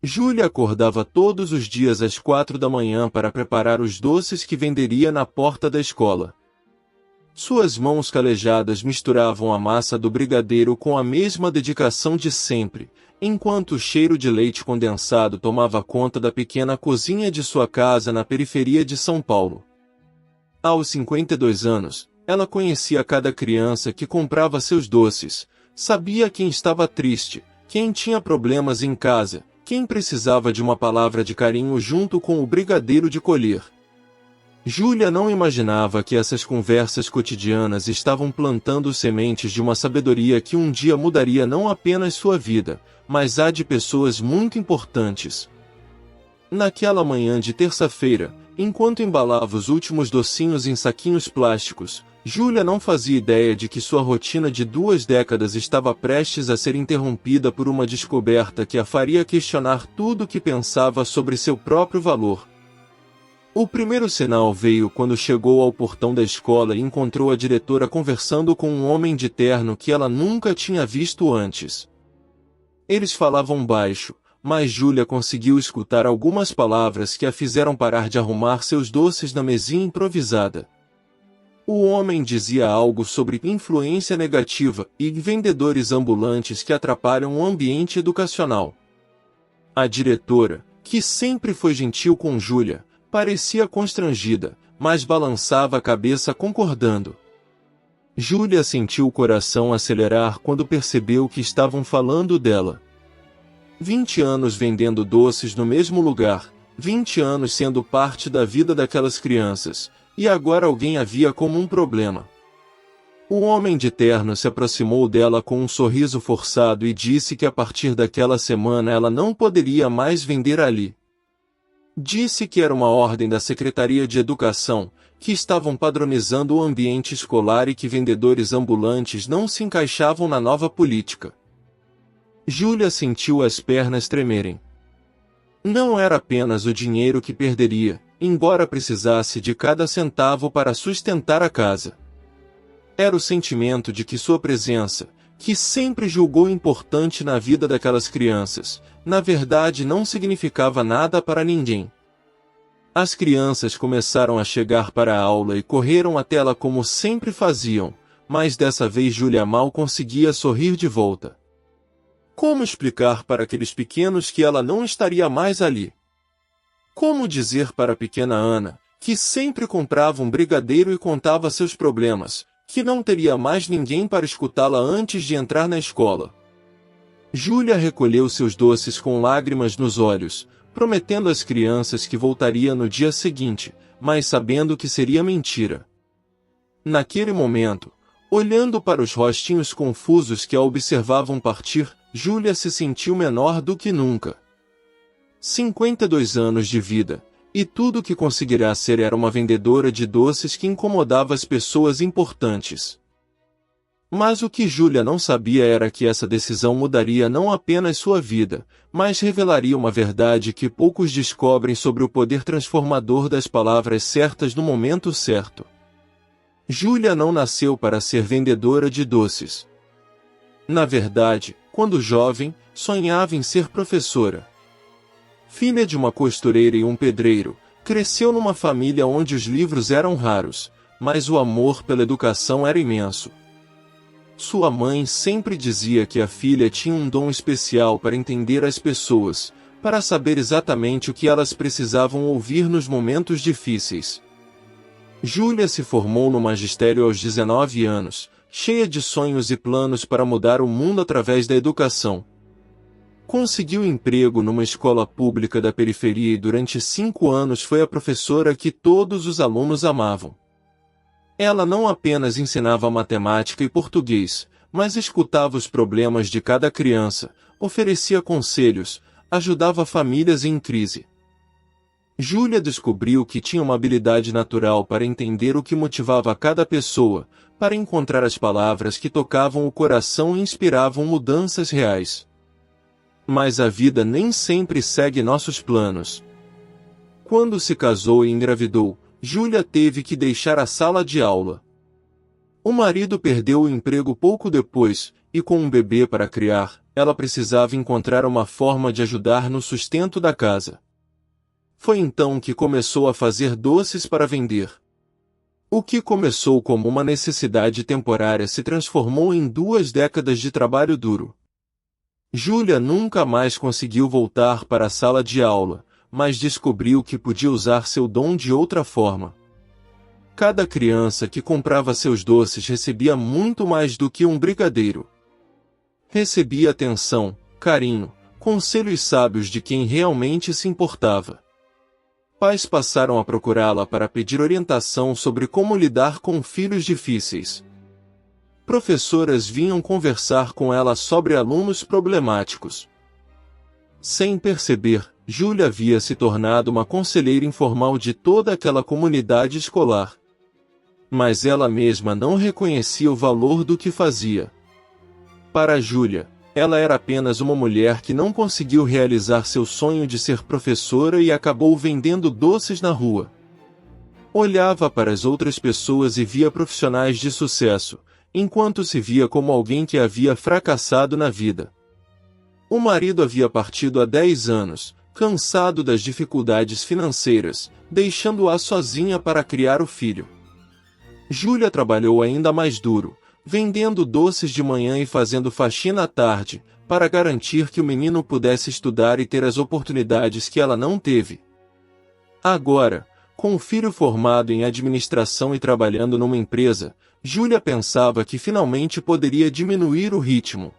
Júlia acordava todos os dias às 4 da manhã para preparar os doces que venderia na porta da escola. Suas mãos calejadas misturavam a massa do brigadeiro com a mesma dedicação de sempre, enquanto o cheiro de leite condensado tomava conta da pequena cozinha de sua casa na periferia de São Paulo. Aos 52 anos, ela conhecia cada criança que comprava seus doces, sabia quem estava triste, quem tinha problemas em casa, quem precisava de uma palavra de carinho junto com o brigadeiro de colher. Júlia não imaginava que essas conversas cotidianas estavam plantando sementes de uma sabedoria que um dia mudaria não apenas sua vida, mas a de pessoas muito importantes. Naquela manhã de terça-feira, enquanto embalava os últimos docinhos em saquinhos plásticos, Júlia não fazia ideia de que sua rotina de 2 décadas estava prestes a ser interrompida por uma descoberta que a faria questionar tudo o que pensava sobre seu próprio valor. O primeiro sinal veio quando chegou ao portão da escola e encontrou a diretora conversando com um homem de terno que ela nunca tinha visto antes. Eles falavam baixo, mas Júlia conseguiu escutar algumas palavras que a fizeram parar de arrumar seus doces na mesinha improvisada. O homem dizia algo sobre influência negativa e vendedores ambulantes que atrapalham o ambiente educacional. A diretora, que sempre foi gentil com Júlia, parecia constrangida, mas balançava a cabeça concordando. Júlia sentiu o coração acelerar quando percebeu que estavam falando dela. 20 anos vendendo doces no mesmo lugar, 20 anos sendo parte da vida daquelas crianças, e agora alguém a via como um problema. O homem de terno se aproximou dela com um sorriso forçado e disse que a partir daquela semana ela não poderia mais vender ali. Disse que era uma ordem da Secretaria de Educação, que estavam padronizando o ambiente escolar e que vendedores ambulantes não se encaixavam na nova política. Júlia sentiu as pernas tremerem. Não era apenas o dinheiro que perderia, embora precisasse de cada centavo para sustentar a casa. Era o sentimento de que sua presença, que sempre julgou importante na vida daquelas crianças, na verdade não significava nada para ninguém. As crianças começaram a chegar para a aula e correram até ela como sempre faziam, mas dessa vez Júlia mal conseguia sorrir de volta. Como explicar para aqueles pequenos que ela não estaria mais ali? Como dizer para a pequena Ana, que sempre comprava um brigadeiro e contava seus problemas, que não teria mais ninguém para escutá-la antes de entrar na escola? Júlia recolheu seus doces com lágrimas nos olhos, prometendo às crianças que voltaria no dia seguinte, mas sabendo que seria mentira. Naquele momento, olhando para os rostinhos confusos que a observavam partir, Júlia se sentiu menor do que nunca. 52 anos de vida, e tudo o que conseguirá ser era uma vendedora de doces que incomodava as pessoas importantes. Mas o que Júlia não sabia era que essa decisão mudaria não apenas sua vida, mas revelaria uma verdade que poucos descobrem sobre o poder transformador das palavras certas no momento certo. Júlia não nasceu para ser vendedora de doces. Na verdade, quando jovem, sonhava em ser professora. Filha de uma costureira e um pedreiro, cresceu numa família onde os livros eram raros, mas o amor pela educação era imenso. Sua mãe sempre dizia que a filha tinha um dom especial para entender as pessoas, para saber exatamente o que elas precisavam ouvir nos momentos difíceis. Júlia se formou no magistério aos 19 anos, cheia de sonhos e planos para mudar o mundo através da educação. Conseguiu emprego numa escola pública da periferia e durante 5 anos foi a professora que todos os alunos amavam. Ela não apenas ensinava matemática e português, mas escutava os problemas de cada criança, oferecia conselhos, ajudava famílias em crise. Júlia descobriu que tinha uma habilidade natural para entender o que motivava cada pessoa, para encontrar as palavras que tocavam o coração e inspiravam mudanças reais. Mas a vida nem sempre segue nossos planos. Quando se casou e engravidou, Júlia teve que deixar a sala de aula. O marido perdeu o emprego pouco depois, e com um bebê para criar, ela precisava encontrar uma forma de ajudar no sustento da casa. Foi então que começou a fazer doces para vender. O que começou como uma necessidade temporária se transformou em 2 décadas de trabalho duro. Júlia nunca mais conseguiu voltar para a sala de aula, mas descobriu que podia usar seu dom de outra forma. Cada criança que comprava seus doces recebia muito mais do que um brigadeiro. Recebia atenção, carinho, conselhos sábios de quem realmente se importava. Pais passaram a procurá-la para pedir orientação sobre como lidar com filhos difíceis. Professoras vinham conversar com ela sobre alunos problemáticos. Sem perceber, Júlia havia se tornado uma conselheira informal de toda aquela comunidade escolar. Mas ela mesma não reconhecia o valor do que fazia. Para Júlia, ela era apenas uma mulher que não conseguiu realizar seu sonho de ser professora e acabou vendendo doces na rua. Olhava para as outras pessoas e via profissionais de sucesso, enquanto se via como alguém que havia fracassado na vida. O marido havia partido há 10 anos, cansado das dificuldades financeiras, deixando-a sozinha para criar o filho. Júlia trabalhou ainda mais duro, vendendo doces de manhã e fazendo faxina à tarde, para garantir que o menino pudesse estudar e ter as oportunidades que ela não teve. Agora, com o filho formado em administração e trabalhando numa empresa, Júlia pensava que finalmente poderia diminuir o ritmo.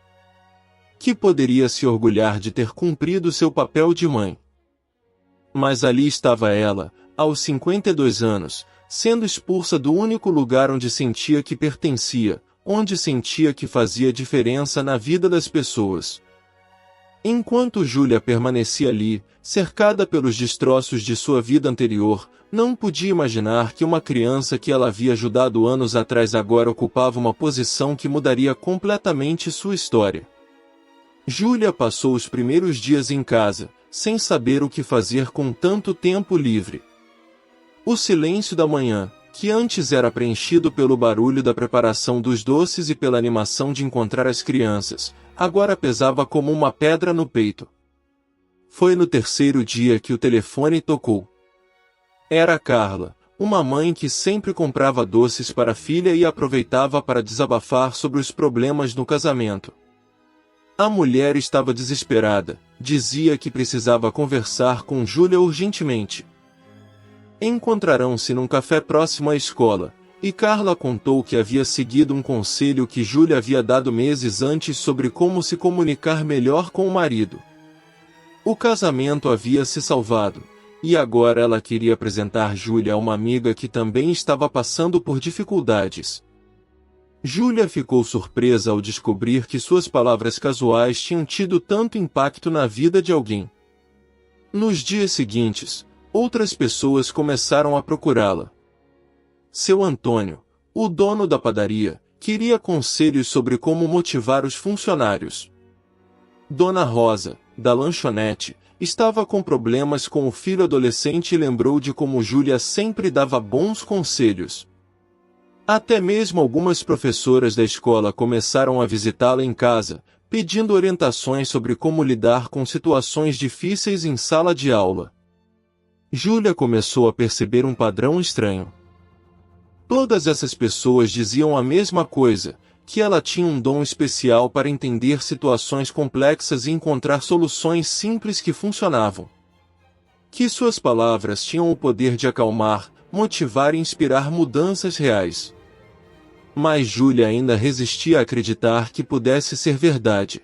Que poderia se orgulhar de ter cumprido seu papel de mãe. Mas ali estava ela, aos 52 anos, sendo expulsa do único lugar onde sentia que pertencia, onde sentia que fazia diferença na vida das pessoas. Enquanto Júlia permanecia ali, cercada pelos destroços de sua vida anterior, não podia imaginar que uma criança que ela havia ajudado anos atrás agora ocupava uma posição que mudaria completamente sua história. Júlia passou os primeiros dias em casa, sem saber o que fazer com tanto tempo livre. O silêncio da manhã, que antes era preenchido pelo barulho da preparação dos doces e pela animação de encontrar as crianças, agora pesava como uma pedra no peito. Foi no 3º dia que o telefone tocou. Era Carla, uma mãe que sempre comprava doces para a filha e aproveitava para desabafar sobre os problemas no casamento. A mulher estava desesperada, dizia que precisava conversar com Júlia urgentemente. Encontrarão-se num café próximo à escola, e Carla contou que havia seguido um conselho que Júlia havia dado meses antes sobre como se comunicar melhor com o marido. O casamento havia se salvado, e agora ela queria apresentar Júlia a uma amiga que também estava passando por dificuldades. Júlia ficou surpresa ao descobrir que suas palavras casuais tinham tido tanto impacto na vida de alguém. Nos dias seguintes, outras pessoas começaram a procurá-la. Seu Antônio, o dono da padaria, queria conselhos sobre como motivar os funcionários. Dona Rosa, da lanchonete, estava com problemas com o filho adolescente e lembrou de como Júlia sempre dava bons conselhos. Até mesmo algumas professoras da escola começaram a visitá-la em casa, pedindo orientações sobre como lidar com situações difíceis em sala de aula. Júlia começou a perceber um padrão estranho. Todas essas pessoas diziam a mesma coisa, que ela tinha um dom especial para entender situações complexas e encontrar soluções simples que funcionavam. Que suas palavras tinham o poder de acalmar, motivar e inspirar mudanças reais. Mas Júlia ainda resistia a acreditar que pudesse ser verdade.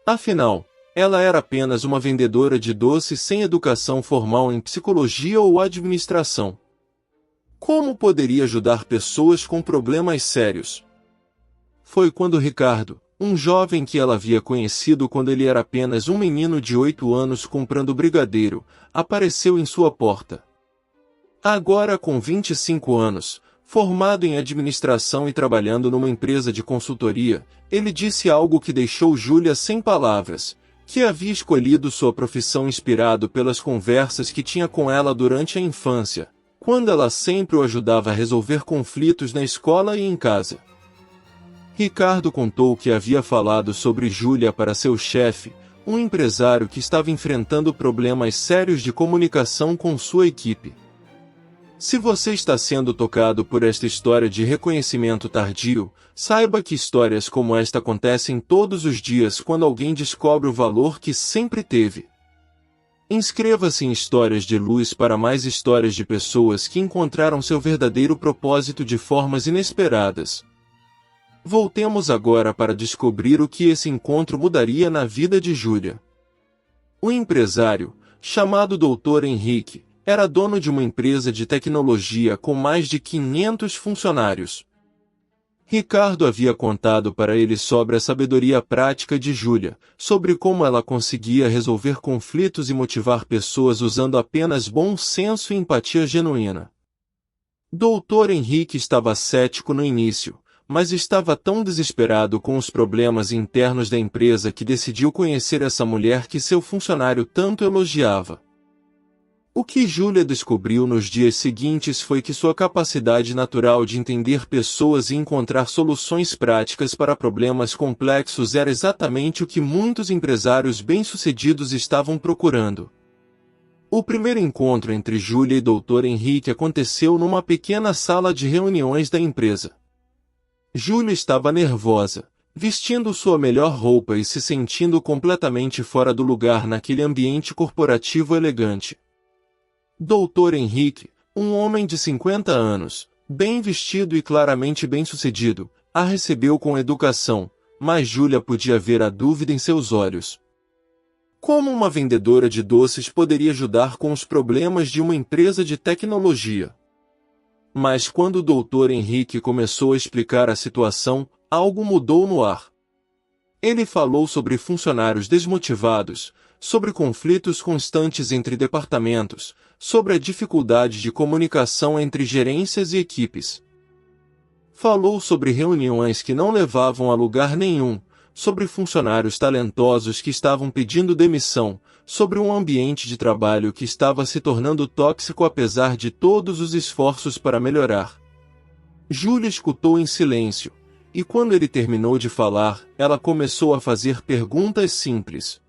Afinal, ela era apenas uma vendedora de doces sem educação formal em psicologia ou administração. Como poderia ajudar pessoas com problemas sérios? Foi quando Ricardo, um jovem que ela havia conhecido quando ele era apenas um menino de 8 anos comprando brigadeiro, apareceu em sua porta. Agora com 25 anos, formado em administração e trabalhando numa empresa de consultoria, ele disse algo que deixou Júlia sem palavras, que havia escolhido sua profissão inspirado pelas conversas que tinha com ela durante a infância, quando ela sempre o ajudava a resolver conflitos na escola e em casa. Ricardo contou que havia falado sobre Júlia para seu chefe, um empresário que estava enfrentando problemas sérios de comunicação com sua equipe. Se você está sendo tocado por esta história de reconhecimento tardio, saiba que histórias como esta acontecem todos os dias quando alguém descobre o valor que sempre teve. Inscreva-se em Histórias de Luz para mais histórias de pessoas que encontraram seu verdadeiro propósito de formas inesperadas. Voltemos agora para descobrir o que esse encontro mudaria na vida de Júlia. O empresário, chamado Dr. Henrique, era dono de uma empresa de tecnologia com mais de 500 funcionários. Ricardo havia contado para ele sobre a sabedoria prática de Júlia, sobre como ela conseguia resolver conflitos e motivar pessoas usando apenas bom senso e empatia genuína. Dr. Henrique estava cético no início, mas estava tão desesperado com os problemas internos da empresa que decidiu conhecer essa mulher que seu funcionário tanto elogiava. O que Júlia descobriu nos dias seguintes foi que sua capacidade natural de entender pessoas e encontrar soluções práticas para problemas complexos era exatamente o que muitos empresários bem-sucedidos estavam procurando. O primeiro encontro entre Júlia e Dr. Henrique aconteceu numa pequena sala de reuniões da empresa. Júlia estava nervosa, vestindo sua melhor roupa e se sentindo completamente fora do lugar naquele ambiente corporativo elegante. Dr. Henrique, um homem de 50 anos, bem vestido e claramente bem-sucedido, a recebeu com educação, mas Júlia podia ver a dúvida em seus olhos. Como uma vendedora de doces poderia ajudar com os problemas de uma empresa de tecnologia? Mas quando o Dr. Henrique começou a explicar a situação, algo mudou no ar. Ele falou sobre funcionários desmotivados, sobre conflitos constantes entre departamentos, sobre a dificuldade de comunicação entre gerências e equipes. Falou sobre reuniões que não levavam a lugar nenhum, sobre funcionários talentosos que estavam pedindo demissão, sobre um ambiente de trabalho que estava se tornando tóxico apesar de todos os esforços para melhorar. Júlia escutou em silêncio, e quando ele terminou de falar, ela começou a fazer perguntas simples.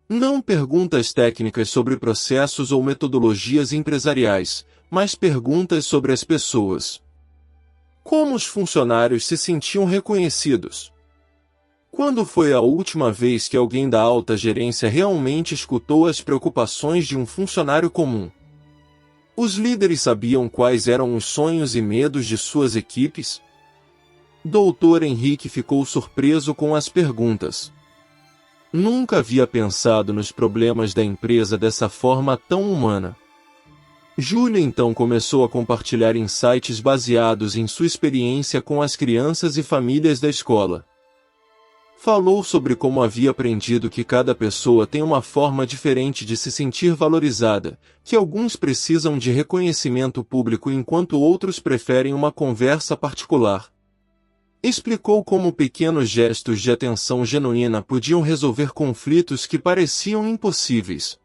Não perguntas técnicas sobre processos ou metodologias empresariais, mas perguntas sobre as pessoas. Como os funcionários se sentiam reconhecidos? Quando foi a última vez que alguém da alta gerência realmente escutou as preocupações de um funcionário comum? Os líderes sabiam quais eram os sonhos e medos de suas equipes? Dr. Henrique ficou surpreso com as perguntas. Nunca havia pensado nos problemas da empresa dessa forma tão humana. Júlia então começou a compartilhar insights baseados em sua experiência com as crianças e famílias da escola. Falou sobre como havia aprendido que cada pessoa tem uma forma diferente de se sentir valorizada, que alguns precisam de reconhecimento público enquanto outros preferem uma conversa particular. Explicou como pequenos gestos de atenção genuína podiam resolver conflitos que pareciam impossíveis.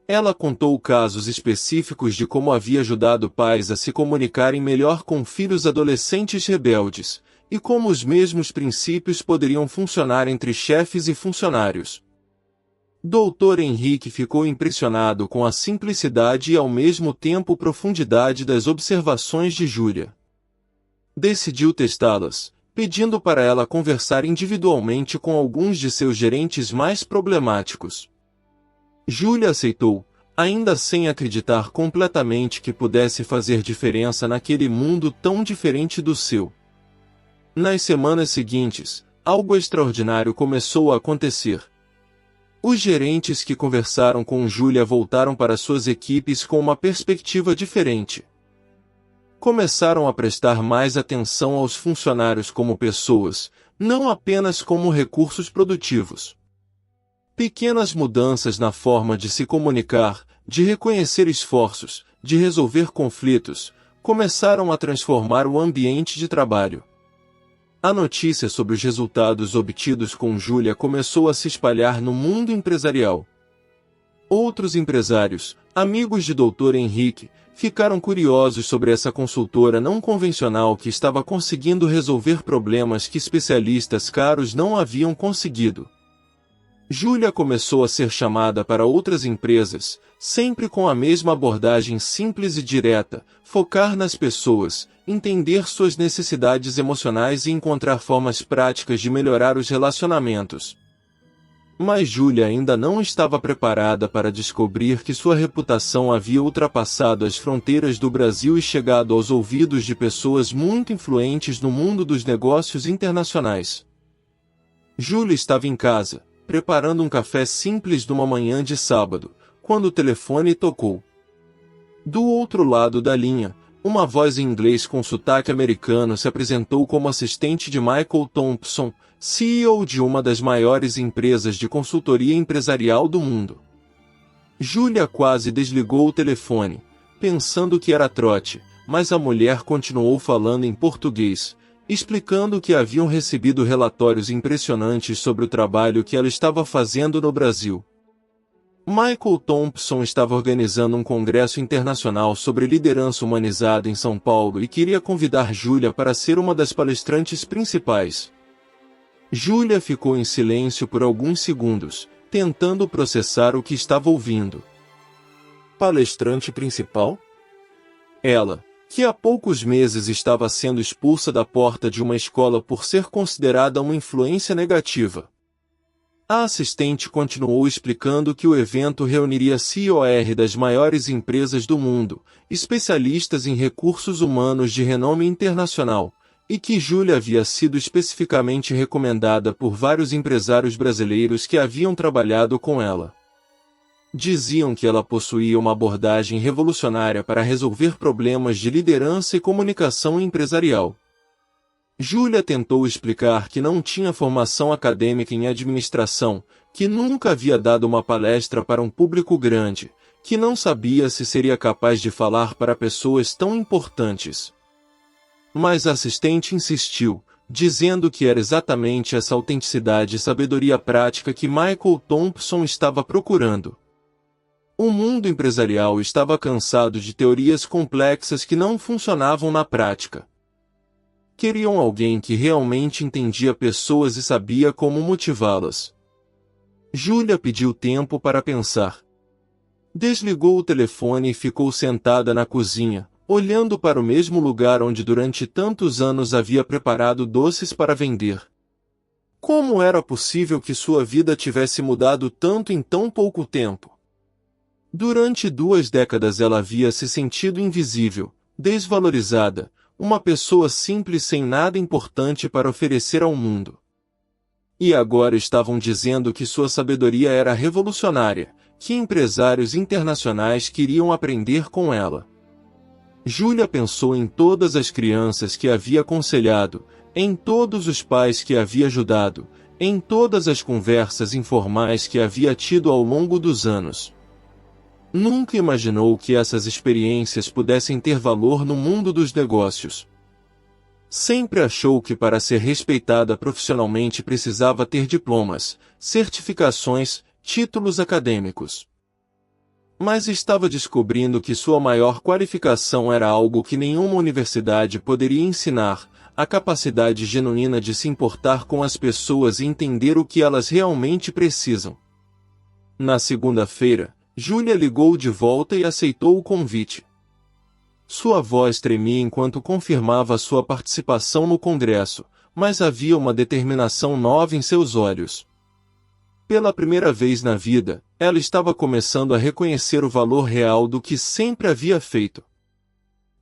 Ela contou casos específicos de como havia ajudado pais a se comunicarem melhor com filhos adolescentes rebeldes, e como os mesmos princípios poderiam funcionar entre chefes e funcionários. Dr. Henrique ficou impressionado com a simplicidade e ao mesmo tempo profundidade das observações de Júlia. Decidiu testá-las, pedindo para ela conversar individualmente com alguns de seus gerentes mais problemáticos. Júlia aceitou, ainda sem acreditar completamente que pudesse fazer diferença naquele mundo tão diferente do seu. Nas semanas seguintes, algo extraordinário começou a acontecer. Os gerentes que conversaram com Júlia voltaram para suas equipes com uma perspectiva diferente. Começaram a prestar mais atenção aos funcionários como pessoas, não apenas como recursos produtivos. Pequenas mudanças na forma de se comunicar, de reconhecer esforços, de resolver conflitos, começaram a transformar o ambiente de trabalho. A notícia sobre os resultados obtidos com Júlia começou a se espalhar no mundo empresarial. Outros empresários, amigos de Dr. Henrique, ficaram curiosos sobre essa consultora não convencional que estava conseguindo resolver problemas que especialistas caros não haviam conseguido. Júlia começou a ser chamada para outras empresas, sempre com a mesma abordagem simples e direta: focar nas pessoas, entender suas necessidades emocionais e encontrar formas práticas de melhorar os relacionamentos. Mas Júlia ainda não estava preparada para descobrir que sua reputação havia ultrapassado as fronteiras do Brasil e chegado aos ouvidos de pessoas muito influentes no mundo dos negócios internacionais. Júlia estava em casa, preparando um café simples numa manhã de sábado, quando o telefone tocou. Do outro lado da linha, uma voz em inglês com sotaque americano se apresentou como assistente de Michael Thompson, CEO de uma das maiores empresas de consultoria empresarial do mundo. Júlia quase desligou o telefone, pensando que era trote, mas a mulher continuou falando em português, explicando que haviam recebido relatórios impressionantes sobre o trabalho que ela estava fazendo no Brasil. Michael Thompson estava organizando um congresso internacional sobre liderança humanizada em São Paulo e queria convidar Júlia para ser uma das palestrantes principais. Júlia ficou em silêncio por alguns segundos, tentando processar o que estava ouvindo. Palestrante principal? Ela, que há poucos meses estava sendo expulsa da porta de uma escola por ser considerada uma influência negativa. A assistente continuou explicando que o evento reuniria CEOs das maiores empresas do mundo, especialistas em recursos humanos de renome internacional, e que Júlia havia sido especificamente recomendada por vários empresários brasileiros que haviam trabalhado com ela. Diziam que ela possuía uma abordagem revolucionária para resolver problemas de liderança e comunicação empresarial. Júlia tentou explicar que não tinha formação acadêmica em administração, que nunca havia dado uma palestra para um público grande, que não sabia se seria capaz de falar para pessoas tão importantes. Mas a assistente insistiu, dizendo que era exatamente essa autenticidade e sabedoria prática que Michael Thompson estava procurando. O mundo empresarial estava cansado de teorias complexas que não funcionavam na prática. Queriam alguém que realmente entendia pessoas e sabia como motivá-las. Júlia pediu tempo para pensar. Desligou o telefone e ficou sentada na cozinha, olhando para o mesmo lugar onde durante tantos anos havia preparado doces para vender. Como era possível que sua vida tivesse mudado tanto em tão pouco tempo? Durante 2 décadas ela havia se sentido invisível, desvalorizada, uma pessoa simples sem nada importante para oferecer ao mundo. E agora estavam dizendo que sua sabedoria era revolucionária, que empresários internacionais queriam aprender com ela. Júlia pensou em todas as crianças que havia aconselhado, em todos os pais que havia ajudado, em todas as conversas informais que havia tido ao longo dos anos. Nunca imaginou que essas experiências pudessem ter valor no mundo dos negócios. Sempre achou que para ser respeitada profissionalmente precisava ter diplomas, certificações, títulos acadêmicos. Mas estava descobrindo que sua maior qualificação era algo que nenhuma universidade poderia ensinar: a capacidade genuína de se importar com as pessoas e entender o que elas realmente precisam. Na segunda-feira, Júlia ligou de volta e aceitou o convite. Sua voz tremia enquanto confirmava sua participação no congresso, mas havia uma determinação nova em seus olhos. Pela primeira vez na vida, ela estava começando a reconhecer o valor real do que sempre havia feito.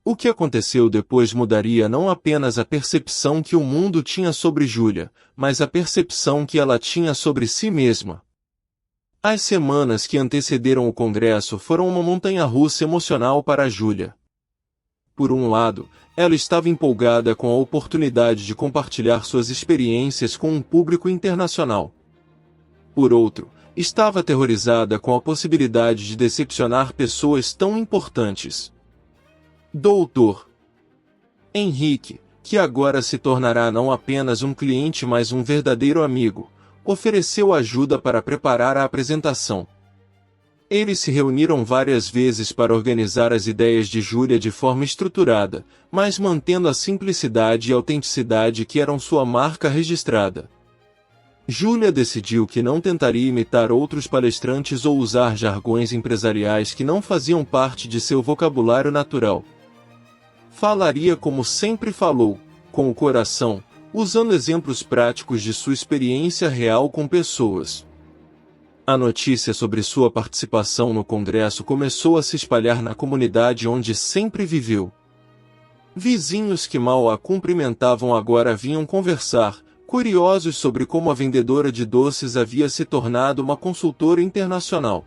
O que aconteceu depois mudaria não apenas a percepção que o mundo tinha sobre Júlia, mas a percepção que ela tinha sobre si mesma. As semanas que antecederam o congresso foram uma montanha-russa emocional para Júlia. Por um lado, ela estava empolgada com a oportunidade de compartilhar suas experiências com um público internacional. Por outro, estava aterrorizada com a possibilidade de decepcionar pessoas tão importantes. Dr. Henrique, que agora se tornará não apenas um cliente mas um verdadeiro amigo, ofereceu ajuda para preparar a apresentação. Eles se reuniram várias vezes para organizar as ideias de Júlia de forma estruturada, mas mantendo a simplicidade e autenticidade que eram sua marca registrada. Júlia decidiu que não tentaria imitar outros palestrantes ou usar jargões empresariais que não faziam parte de seu vocabulário natural. Falaria como sempre falou, com o coração, usando exemplos práticos de sua experiência real com pessoas. A notícia sobre sua participação no Congresso começou a se espalhar na comunidade onde sempre viveu. Vizinhos que mal a cumprimentavam agora vinham conversar, curiosos sobre como a vendedora de doces havia se tornado uma consultora internacional.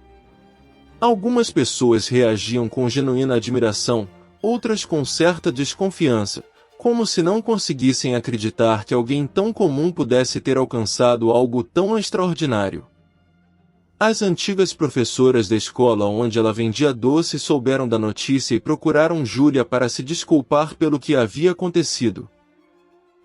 Algumas pessoas reagiam com genuína admiração, outras com certa desconfiança, como se não conseguissem acreditar que alguém tão comum pudesse ter alcançado algo tão extraordinário. As antigas professoras da escola onde ela vendia doces souberam da notícia e procuraram Júlia para se desculpar pelo que havia acontecido.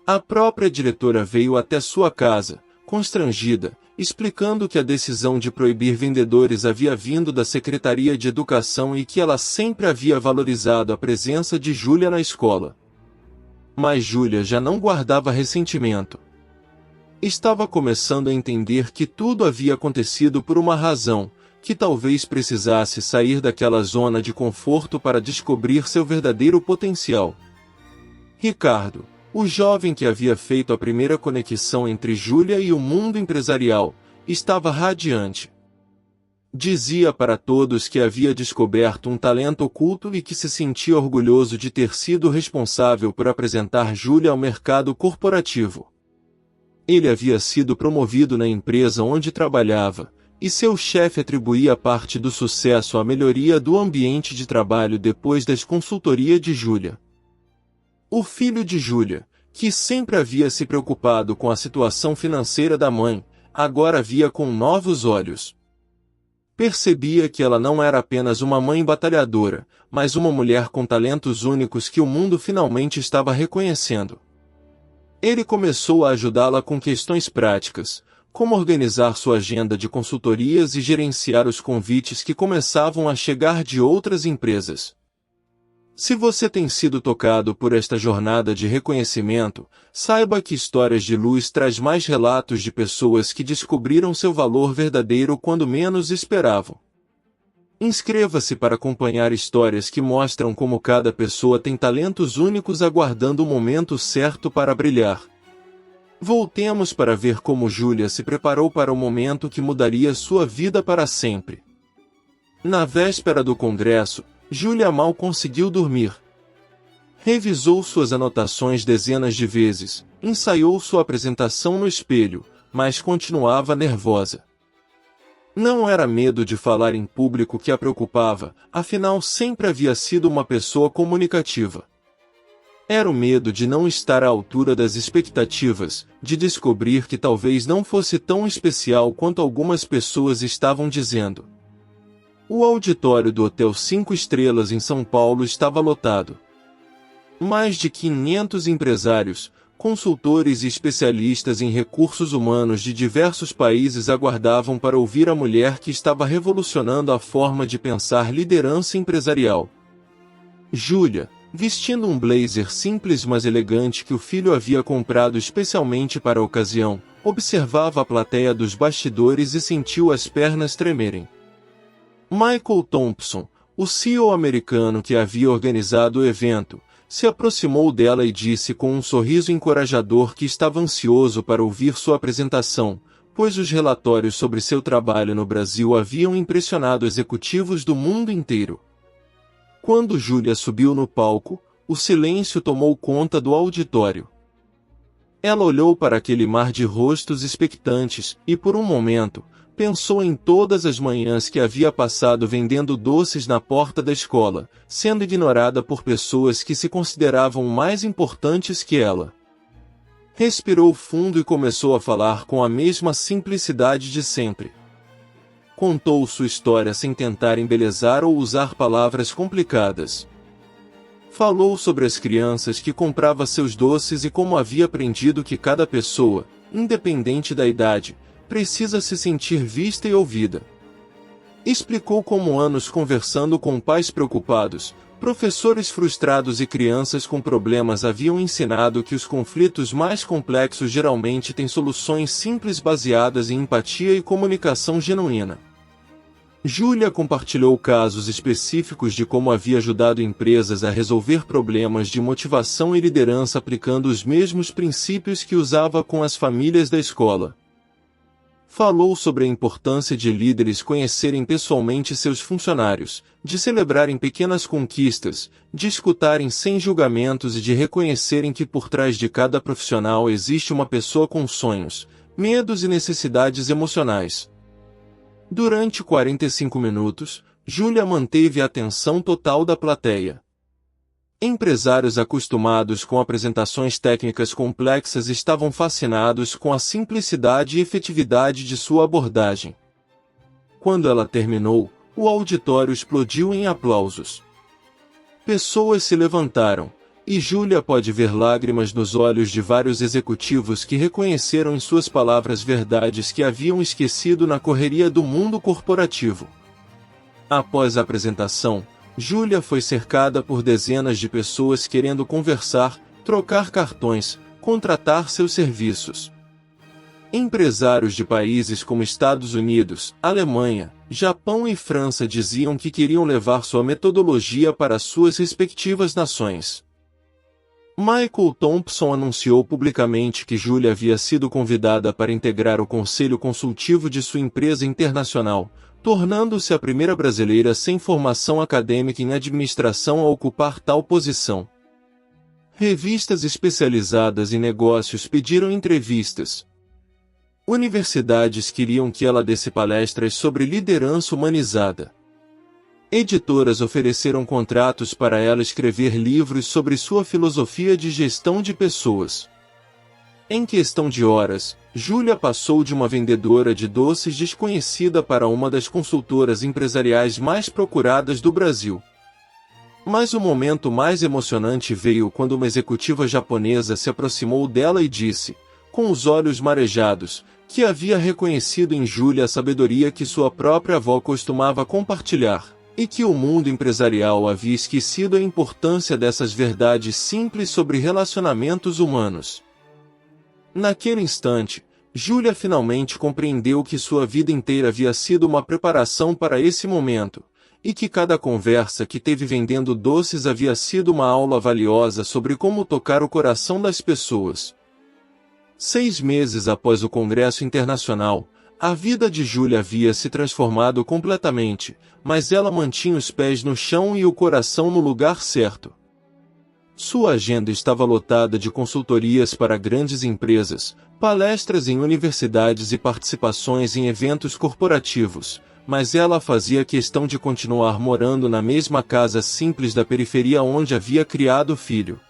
A própria diretora veio até sua casa, constrangida, explicando que a decisão de proibir vendedores havia vindo da Secretaria de Educação e que ela sempre havia valorizado a presença de Júlia na escola. Mas Júlia já não guardava ressentimento. Estava começando a entender que tudo havia acontecido por uma razão, que talvez precisasse sair daquela zona de conforto para descobrir seu verdadeiro potencial. Ricardo, o jovem que havia feito a primeira conexão entre Júlia e o mundo empresarial, estava radiante. Dizia para todos que havia descoberto um talento oculto e que se sentia orgulhoso de ter sido responsável por apresentar Júlia ao mercado corporativo. Ele havia sido promovido na empresa onde trabalhava, e seu chefe atribuía parte do sucesso à melhoria do ambiente de trabalho depois das consultorias de Júlia. O filho de Júlia, que sempre havia se preocupado com a situação financeira da mãe, agora via com novos olhos. Percebia que ela não era apenas uma mãe batalhadora, mas uma mulher com talentos únicos que o mundo finalmente estava reconhecendo. Ele começou a ajudá-la com questões práticas, como organizar sua agenda de consultorias e gerenciar os convites que começavam a chegar de outras empresas. Se você tem sido tocado por esta jornada de reconhecimento, saiba que Histórias de Luz traz mais relatos de pessoas que descobriram seu valor verdadeiro quando menos esperavam. Inscreva-se para acompanhar histórias que mostram como cada pessoa tem talentos únicos aguardando o momento certo para brilhar. Voltemos para ver como Júlia se preparou para o momento que mudaria sua vida para sempre. Na véspera do congresso, Júlia mal conseguiu dormir. Revisou suas anotações dezenas de vezes, ensaiou sua apresentação no espelho, mas continuava nervosa. Não era medo de falar em público que a preocupava, afinal sempre havia sido uma pessoa comunicativa. Era o medo de não estar à altura das expectativas, de descobrir que talvez não fosse tão especial quanto algumas pessoas estavam dizendo. O auditório do Hotel 5 Estrelas em São Paulo estava lotado. Mais de 500 empresários, consultores e especialistas em recursos humanos de diversos países aguardavam para ouvir a mulher que estava revolucionando a forma de pensar liderança empresarial. Júlia, vestindo um blazer simples mas elegante que o filho havia comprado especialmente para a ocasião, observava a plateia dos bastidores e sentiu as pernas tremerem. Michael Thompson, o CEO americano que havia organizado o evento, se aproximou dela e disse com um sorriso encorajador que estava ansioso para ouvir sua apresentação, pois os relatórios sobre seu trabalho no Brasil haviam impressionado executivos do mundo inteiro. Quando Júlia subiu no palco, o silêncio tomou conta do auditório. Ela olhou para aquele mar de rostos expectantes e, por um momento, pensou em todas as manhãs que havia passado vendendo doces na porta da escola, sendo ignorada por pessoas que se consideravam mais importantes que ela. Respirou fundo e começou a falar com a mesma simplicidade de sempre. Contou sua história sem tentar embelezar ou usar palavras complicadas. Falou sobre as crianças que comprava seus doces e como havia aprendido que cada pessoa, independente da idade, precisa se sentir vista e ouvida. Explicou como anos conversando com pais preocupados, professores frustrados e crianças com problemas haviam ensinado que os conflitos mais complexos geralmente têm soluções simples baseadas em empatia e comunicação genuína. Júlia compartilhou casos específicos de como havia ajudado empresas a resolver problemas de motivação e liderança aplicando os mesmos princípios que usava com as famílias da escola. Falou sobre a importância de líderes conhecerem pessoalmente seus funcionários, de celebrarem pequenas conquistas, de escutarem sem julgamentos e de reconhecerem que por trás de cada profissional existe uma pessoa com sonhos, medos e necessidades emocionais. Durante 45 minutos, Júlia manteve a atenção total da plateia. Empresários acostumados com apresentações técnicas complexas estavam fascinados com a simplicidade e efetividade de sua abordagem. Quando ela terminou, o auditório explodiu em aplausos. Pessoas se levantaram, e Júlia pode ver lágrimas nos olhos de vários executivos que reconheceram em suas palavras verdades que haviam esquecido na correria do mundo corporativo. Após a apresentação, Júlia foi cercada por dezenas de pessoas querendo conversar, trocar cartões, contratar seus serviços. Empresários de países como Estados Unidos, Alemanha, Japão e França diziam que queriam levar sua metodologia para suas respectivas nações. Michael Thompson anunciou publicamente que Júlia havia sido convidada para integrar o conselho consultivo de sua empresa internacional, tornando-se a primeira brasileira sem formação acadêmica em administração a ocupar tal posição. Revistas especializadas em negócios pediram entrevistas. Universidades queriam que ela desse palestras sobre liderança humanizada. Editoras ofereceram contratos para ela escrever livros sobre sua filosofia de gestão de pessoas. Em questão de horas, Júlia passou de uma vendedora de doces desconhecida para uma das consultoras empresariais mais procuradas do Brasil. Mas o momento mais emocionante veio quando uma executiva japonesa se aproximou dela e disse, com os olhos marejados, que havia reconhecido em Júlia a sabedoria que sua própria avó costumava compartilhar, e que o mundo empresarial havia esquecido a importância dessas verdades simples sobre relacionamentos humanos. Naquele instante, Júlia finalmente compreendeu que sua vida inteira havia sido uma preparação para esse momento, e que cada conversa que teve vendendo doces havia sido uma aula valiosa sobre como tocar o coração das pessoas. 6 meses após o Congresso Internacional, a vida de Júlia havia se transformado completamente, mas ela mantinha os pés no chão e o coração no lugar certo. Sua agenda estava lotada de consultorias para grandes empresas, palestras em universidades e participações em eventos corporativos, mas ela fazia questão de continuar morando na mesma casa simples da periferia onde havia criado o filho.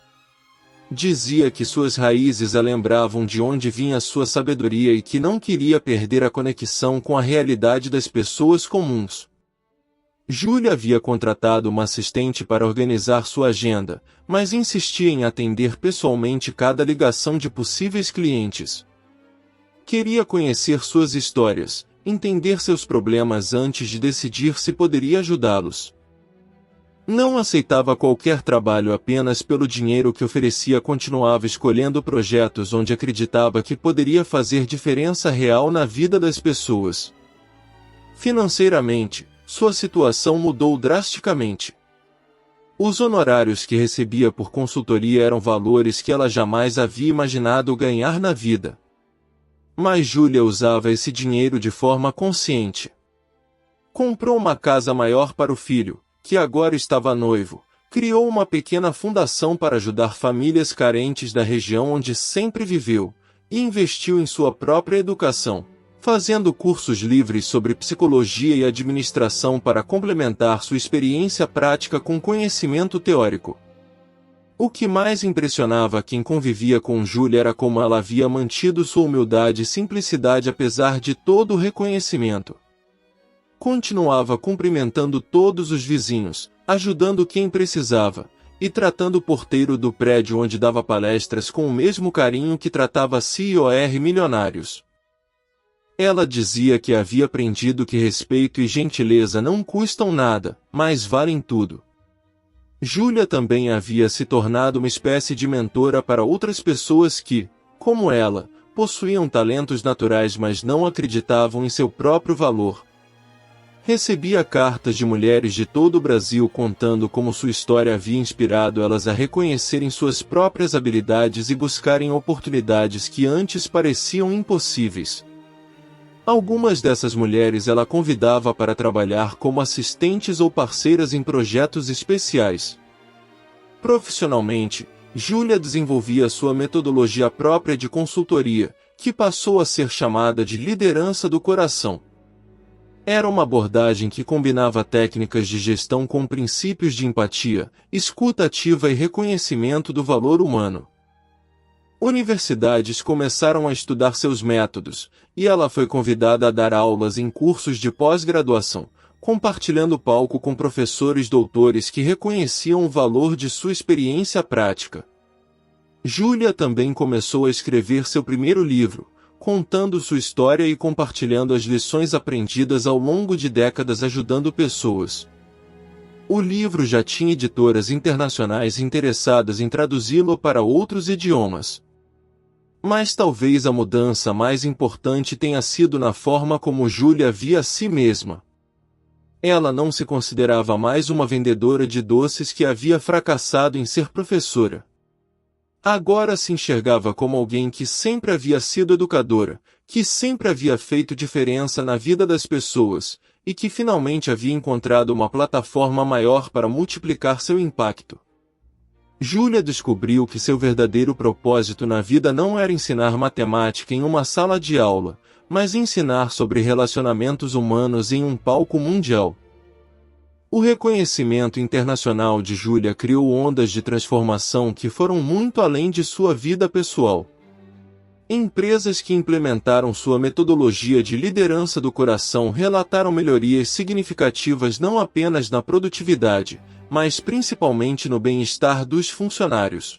Dizia que suas raízes a lembravam de onde vinha sua sabedoria e que não queria perder a conexão com a realidade das pessoas comuns. Júlia havia contratado uma assistente para organizar sua agenda, mas insistia em atender pessoalmente cada ligação de possíveis clientes. Queria conhecer suas histórias, entender seus problemas antes de decidir se poderia ajudá-los. Não aceitava qualquer trabalho apenas pelo dinheiro que oferecia, continuava escolhendo projetos onde acreditava que poderia fazer diferença real na vida das pessoas. Financeiramente, sua situação mudou drasticamente. Os honorários que recebia por consultoria eram valores que ela jamais havia imaginado ganhar na vida. Mas Júlia usava esse dinheiro de forma consciente. Comprou uma casa maior para o filho, que agora estava noivo, criou uma pequena fundação para ajudar famílias carentes da região onde sempre viveu, e investiu em sua própria educação, fazendo cursos livres sobre psicologia e administração para complementar sua experiência prática com conhecimento teórico. O que mais impressionava quem convivia com Júlia era como ela havia mantido sua humildade e simplicidade apesar de todo o reconhecimento. Continuava cumprimentando todos os vizinhos, ajudando quem precisava, e tratando o porteiro do prédio onde dava palestras com o mesmo carinho que tratava CEOs milionários. Ela dizia que havia aprendido que respeito e gentileza não custam nada, mas valem tudo. Júlia também havia se tornado uma espécie de mentora para outras pessoas que, como ela, possuíam talentos naturais mas não acreditavam em seu próprio valor. Recebia cartas de mulheres de todo o Brasil contando como sua história havia inspirado elas a reconhecerem suas próprias habilidades e buscarem oportunidades que antes pareciam impossíveis. Algumas dessas mulheres ela convidava para trabalhar como assistentes ou parceiras em projetos especiais. Profissionalmente, Júlia desenvolvia sua metodologia própria de consultoria, que passou a ser chamada de liderança do coração. Era uma abordagem que combinava técnicas de gestão com princípios de empatia, escuta ativa e reconhecimento do valor humano. Universidades começaram a estudar seus métodos, e ela foi convidada a dar aulas em cursos de pós-graduação, compartilhando palco com professores doutores que reconheciam o valor de sua experiência prática. Júlia também começou a escrever seu primeiro livro, contando sua história e compartilhando as lições aprendidas ao longo de décadas ajudando pessoas. O livro já tinha editoras internacionais interessadas em traduzi-lo para outros idiomas. Mas talvez a mudança mais importante tenha sido na forma como Júlia via a si mesma. Ela não se considerava mais uma vendedora de doces que havia fracassado em ser professora. Agora se enxergava como alguém que sempre havia sido educadora, que sempre havia feito diferença na vida das pessoas, e que finalmente havia encontrado uma plataforma maior para multiplicar seu impacto. Júlia descobriu que seu verdadeiro propósito na vida não era ensinar matemática em uma sala de aula, mas ensinar sobre relacionamentos humanos em um palco mundial. O reconhecimento internacional de Júlia criou ondas de transformação que foram muito além de sua vida pessoal. Empresas que implementaram sua metodologia de liderança do coração relataram melhorias significativas não apenas na produtividade, mas principalmente no bem-estar dos funcionários.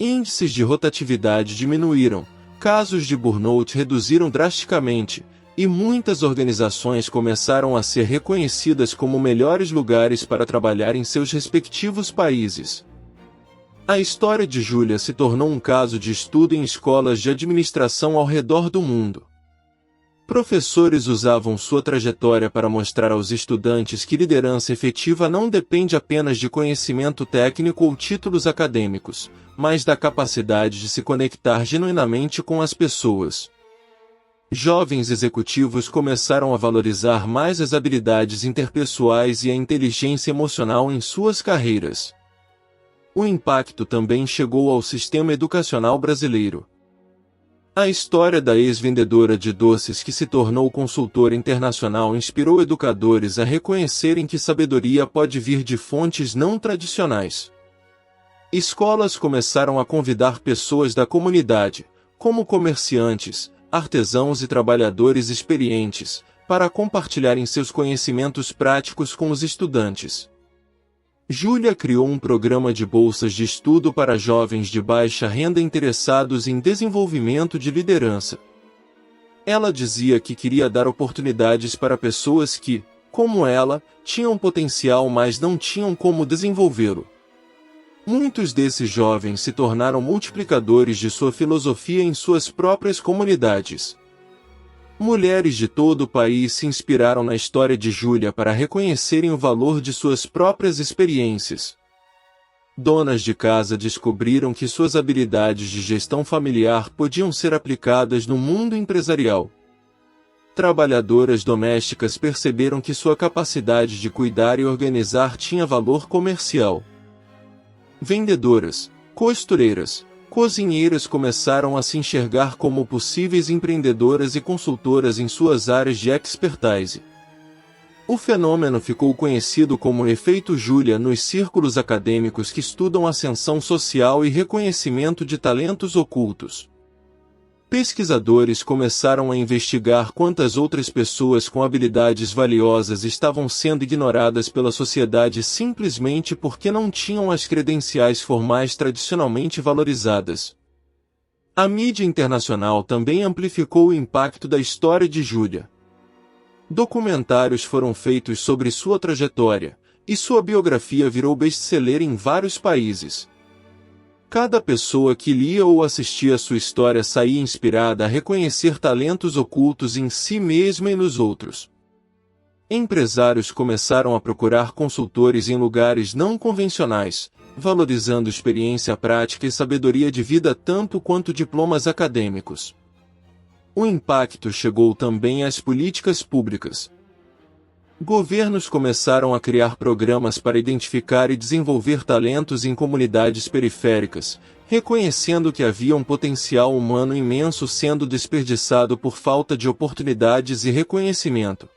Índices de rotatividade diminuíram, casos de burnout reduziram drasticamente, e muitas organizações começaram a ser reconhecidas como melhores lugares para trabalhar em seus respectivos países. A história de Júlia se tornou um caso de estudo em escolas de administração ao redor do mundo. Professores usavam sua trajetória para mostrar aos estudantes que liderança efetiva não depende apenas de conhecimento técnico ou títulos acadêmicos, mas da capacidade de se conectar genuinamente com as pessoas. Jovens executivos começaram a valorizar mais as habilidades interpessoais e a inteligência emocional em suas carreiras. O impacto também chegou ao sistema educacional brasileiro. A história da ex-vendedora de doces que se tornou consultora internacional inspirou educadores a reconhecerem que sabedoria pode vir de fontes não tradicionais. Escolas começaram a convidar pessoas da comunidade, como comerciantes, artesãos e trabalhadores experientes, para compartilharem seus conhecimentos práticos com os estudantes. Júlia criou um programa de bolsas de estudo para jovens de baixa renda interessados em desenvolvimento de liderança. Ela dizia que queria dar oportunidades para pessoas que, como ela, tinham potencial mas não tinham como desenvolvê-lo. Muitos desses jovens se tornaram multiplicadores de sua filosofia em suas próprias comunidades. Mulheres de todo o país se inspiraram na história de Júlia para reconhecerem o valor de suas próprias experiências. Donas de casa descobriram que suas habilidades de gestão familiar podiam ser aplicadas no mundo empresarial. Trabalhadoras domésticas perceberam que sua capacidade de cuidar e organizar tinha valor comercial. Vendedoras, costureiras, cozinheiras começaram a se enxergar como possíveis empreendedoras e consultoras em suas áreas de expertise. O fenômeno ficou conhecido como efeito Júlia nos círculos acadêmicos que estudam ascensão social e reconhecimento de talentos ocultos. Pesquisadores começaram a investigar quantas outras pessoas com habilidades valiosas estavam sendo ignoradas pela sociedade simplesmente porque não tinham as credenciais formais tradicionalmente valorizadas. A mídia internacional também amplificou o impacto da história de Júlia. Documentários foram feitos sobre sua trajetória, e sua biografia virou best-seller em vários países. Cada pessoa que lia ou assistia sua história saía inspirada a reconhecer talentos ocultos em si mesma e nos outros. Empresários começaram a procurar consultores em lugares não convencionais, valorizando experiência prática e sabedoria de vida tanto quanto diplomas acadêmicos. O impacto chegou também às políticas públicas. Governos começaram a criar programas para identificar e desenvolver talentos em comunidades periféricas, reconhecendo que havia um potencial humano imenso sendo desperdiçado por falta de oportunidades e reconhecimento.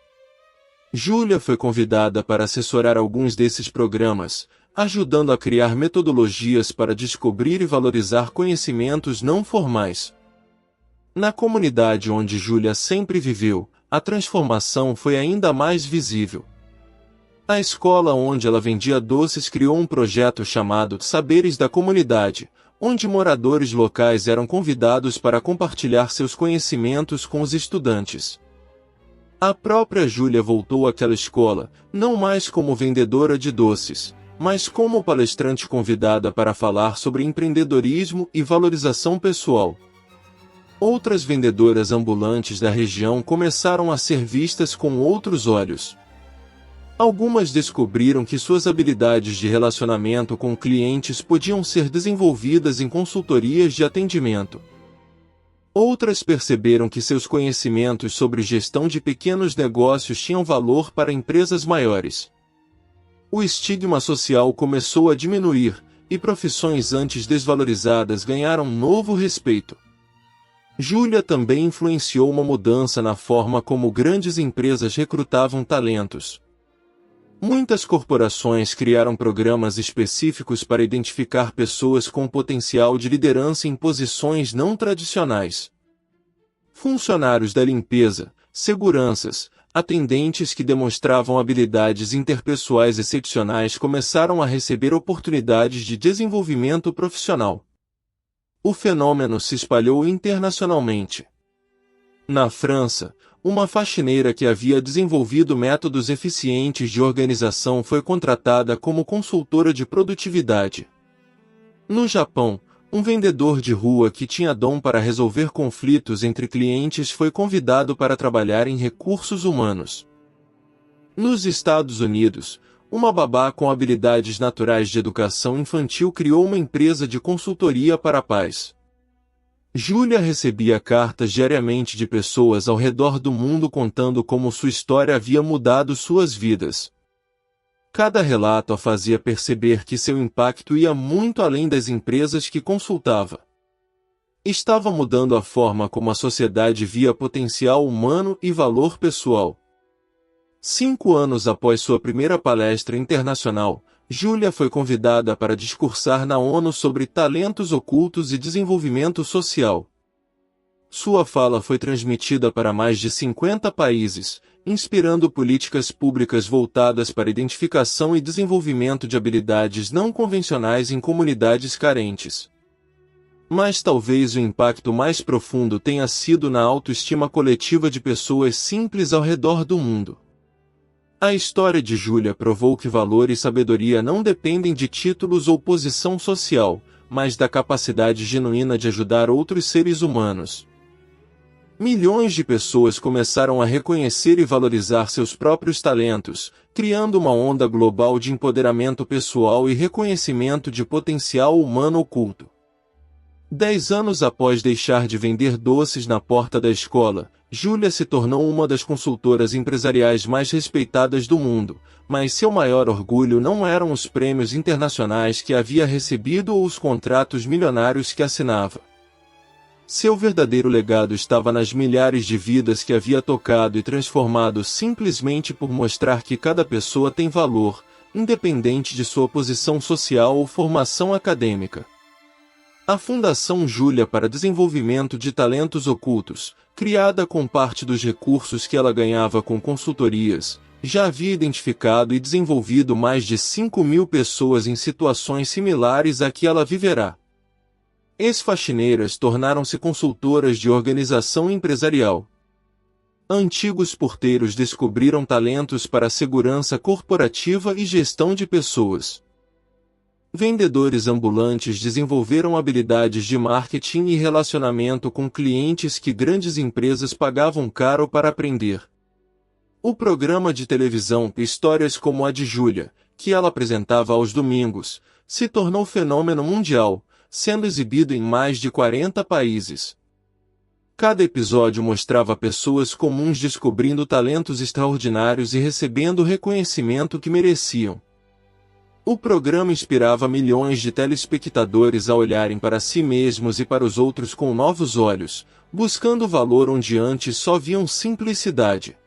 Júlia foi convidada para assessorar alguns desses programas, ajudando a criar metodologias para descobrir e valorizar conhecimentos não formais. Na comunidade onde Júlia sempre viveu, a transformação foi ainda mais visível. A escola onde ela vendia doces criou um projeto chamado Saberes da Comunidade, onde moradores locais eram convidados para compartilhar seus conhecimentos com os estudantes. A própria Júlia voltou àquela escola, não mais como vendedora de doces, mas como palestrante convidada para falar sobre empreendedorismo e valorização pessoal. Outras vendedoras ambulantes da região começaram a ser vistas com outros olhos. Algumas descobriram que suas habilidades de relacionamento com clientes podiam ser desenvolvidas em consultorias de atendimento. Outras perceberam que seus conhecimentos sobre gestão de pequenos negócios tinham valor para empresas maiores. O estigma social começou a diminuir, e profissões antes desvalorizadas ganharam novo respeito. Júlia também influenciou uma mudança na forma como grandes empresas recrutavam talentos. Muitas corporações criaram programas específicos para identificar pessoas com potencial de liderança em posições não tradicionais. Funcionários da limpeza, seguranças, atendentes que demonstravam habilidades interpessoais excepcionais começaram a receber oportunidades de desenvolvimento profissional. O fenômeno se espalhou internacionalmente. Na França, uma faxineira que havia desenvolvido métodos eficientes de organização foi contratada como consultora de produtividade. No Japão, um vendedor de rua que tinha dom para resolver conflitos entre clientes foi convidado para trabalhar em recursos humanos. Nos Estados Unidos, uma babá com habilidades naturais de educação infantil criou uma empresa de consultoria para pais. Júlia recebia cartas diariamente de pessoas ao redor do mundo contando como sua história havia mudado suas vidas. Cada relato a fazia perceber que seu impacto ia muito além das empresas que consultava. Estava mudando a forma como a sociedade via potencial humano e valor pessoal. 5 anos após sua primeira palestra internacional, Júlia foi convidada para discursar na ONU sobre talentos ocultos e desenvolvimento social. Sua fala foi transmitida para mais de 50 países, inspirando políticas públicas voltadas para a identificação e desenvolvimento de habilidades não convencionais em comunidades carentes. Mas talvez o impacto mais profundo tenha sido na autoestima coletiva de pessoas simples ao redor do mundo. A história de Júlia provou que valor e sabedoria não dependem de títulos ou posição social, mas da capacidade genuína de ajudar outros seres humanos. Milhões de pessoas começaram a reconhecer e valorizar seus próprios talentos, criando uma onda global de empoderamento pessoal e reconhecimento de potencial humano oculto. 10 anos após deixar de vender doces na porta da escola, Júlia se tornou uma das consultoras empresariais mais respeitadas do mundo, mas seu maior orgulho não eram os prêmios internacionais que havia recebido ou os contratos milionários que assinava. Seu verdadeiro legado estava nas milhares de vidas que havia tocado e transformado simplesmente por mostrar que cada pessoa tem valor, independente de sua posição social ou formação acadêmica. A Fundação Júlia para Desenvolvimento de Talentos Ocultos, criada com parte dos recursos que ela ganhava com consultorias, já havia identificado e desenvolvido mais de 5.000 pessoas em situações similares à que ela viverá. Ex-faxineiras tornaram-se consultoras de organização empresarial. Antigos porteiros descobriram talentos para segurança corporativa e gestão de pessoas. Vendedores ambulantes desenvolveram habilidades de marketing e relacionamento com clientes que grandes empresas pagavam caro para aprender. O programa de televisão Histórias como a de Júlia, que ela apresentava aos domingos, se tornou fenômeno mundial, sendo exibido em mais de 40 países. Cada episódio mostrava pessoas comuns descobrindo talentos extraordinários e recebendo o reconhecimento que mereciam. O programa inspirava milhões de telespectadores a olharem para si mesmos e para os outros com novos olhos, buscando valor onde antes só viam simplicidade.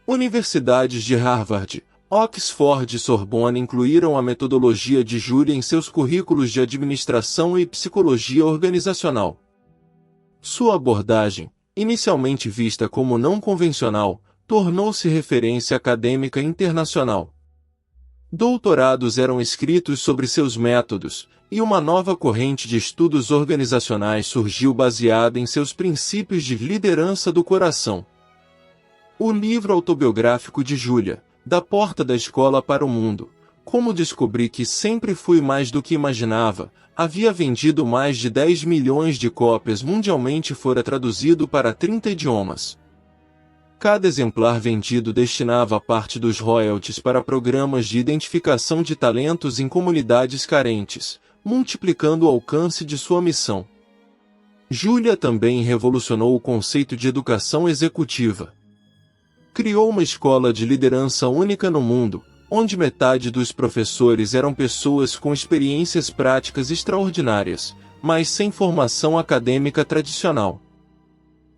Universidades de Harvard, Oxford e Sorbonne incluíram a metodologia de Júlia em seus currículos de administração e psicologia organizacional. Sua abordagem, inicialmente vista como não convencional, tornou-se referência acadêmica internacional. Doutorados eram escritos sobre seus métodos, e uma nova corrente de estudos organizacionais surgiu baseada em seus princípios de liderança do coração. O livro autobiográfico de Júlia, Da Porta da Escola para o Mundo, Como Descobri que Sempre Fui Mais do que Imaginava, havia vendido mais de 10 milhões de cópias mundialmente e fora traduzido para 30 idiomas. Cada exemplar vendido destinava parte dos royalties para programas de identificação de talentos em comunidades carentes, multiplicando o alcance de sua missão. Júlia também revolucionou o conceito de educação executiva. Criou uma escola de liderança única no mundo, onde metade dos professores eram pessoas com experiências práticas extraordinárias, mas sem formação acadêmica tradicional.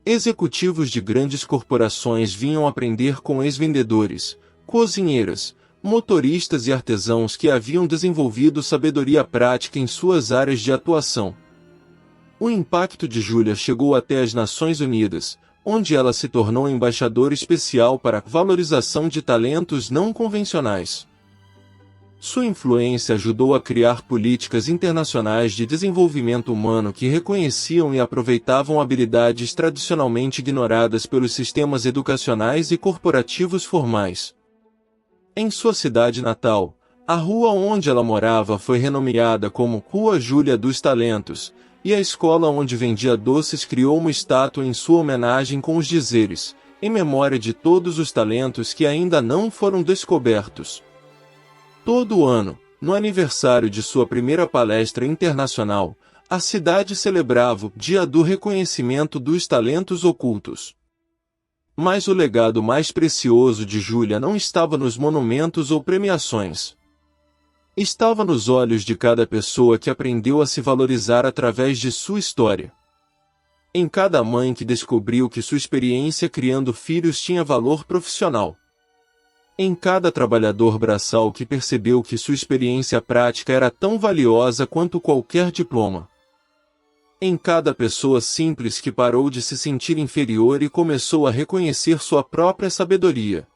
Executivos de grandes corporações vinham aprender com ex-vendedores, cozinheiras, motoristas e artesãos que haviam desenvolvido sabedoria prática em suas áreas de atuação. O impacto de Júlia chegou até as Nações Unidas, onde ela se tornou embaixadora especial para a valorização de talentos não convencionais. Sua influência ajudou a criar políticas internacionais de desenvolvimento humano que reconheciam e aproveitavam habilidades tradicionalmente ignoradas pelos sistemas educacionais e corporativos formais. Em sua cidade natal, a rua onde ela morava foi renomeada como Rua Júlia dos Talentos, e a escola onde vendia doces criou uma estátua em sua homenagem com os dizeres, em memória de todos os talentos que ainda não foram descobertos. Todo ano, no aniversário de sua primeira palestra internacional, a cidade celebrava o Dia do Reconhecimento dos Talentos Ocultos. Mas o legado mais precioso de Júlia não estava nos monumentos ou premiações. Estava nos olhos de cada pessoa que aprendeu a se valorizar através de sua história. Em cada mãe que descobriu que sua experiência criando filhos tinha valor profissional. Em cada trabalhador braçal que percebeu que sua experiência prática era tão valiosa quanto qualquer diploma. Em cada pessoa simples que parou de se sentir inferior e começou a reconhecer sua própria sabedoria.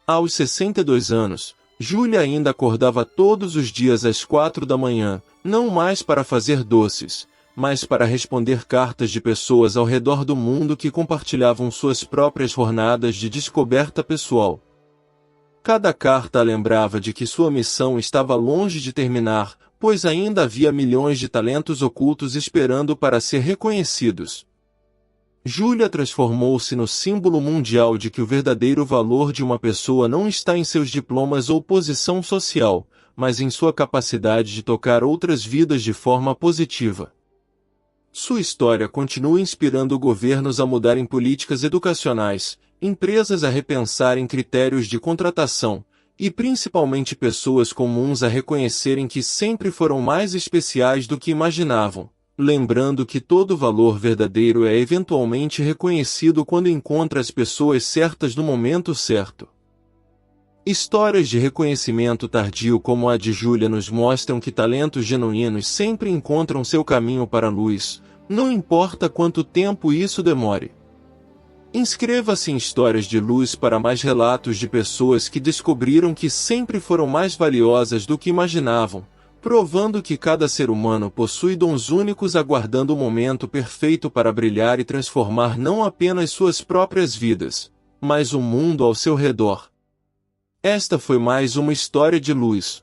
Aos 62 anos, Júlia ainda acordava todos os dias às 4 da manhã, não mais para fazer doces, mas para responder cartas de pessoas ao redor do mundo que compartilhavam suas próprias jornadas de descoberta pessoal. Cada carta a lembrava de que sua missão estava longe de terminar, pois ainda havia milhões de talentos ocultos esperando para ser reconhecidos. Júlia transformou-se no símbolo mundial de que o verdadeiro valor de uma pessoa não está em seus diplomas ou posição social, mas em sua capacidade de tocar outras vidas de forma positiva. Sua história continua inspirando governos a mudarem políticas educacionais, empresas a repensarem critérios de contratação, e principalmente pessoas comuns a reconhecerem que sempre foram mais especiais do que imaginavam, lembrando que todo valor verdadeiro é eventualmente reconhecido quando encontra as pessoas certas no momento certo. Histórias de reconhecimento tardio como a de Júlia nos mostram que talentos genuínos sempre encontram seu caminho para a luz, não importa quanto tempo isso demore. Inscreva-se em Histórias de Luz para mais relatos de pessoas que descobriram que sempre foram mais valiosas do que imaginavam, provando que cada ser humano possui dons únicos aguardando o momento perfeito para brilhar e transformar não apenas suas próprias vidas, mas o mundo ao seu redor. Esta foi mais uma história de luz.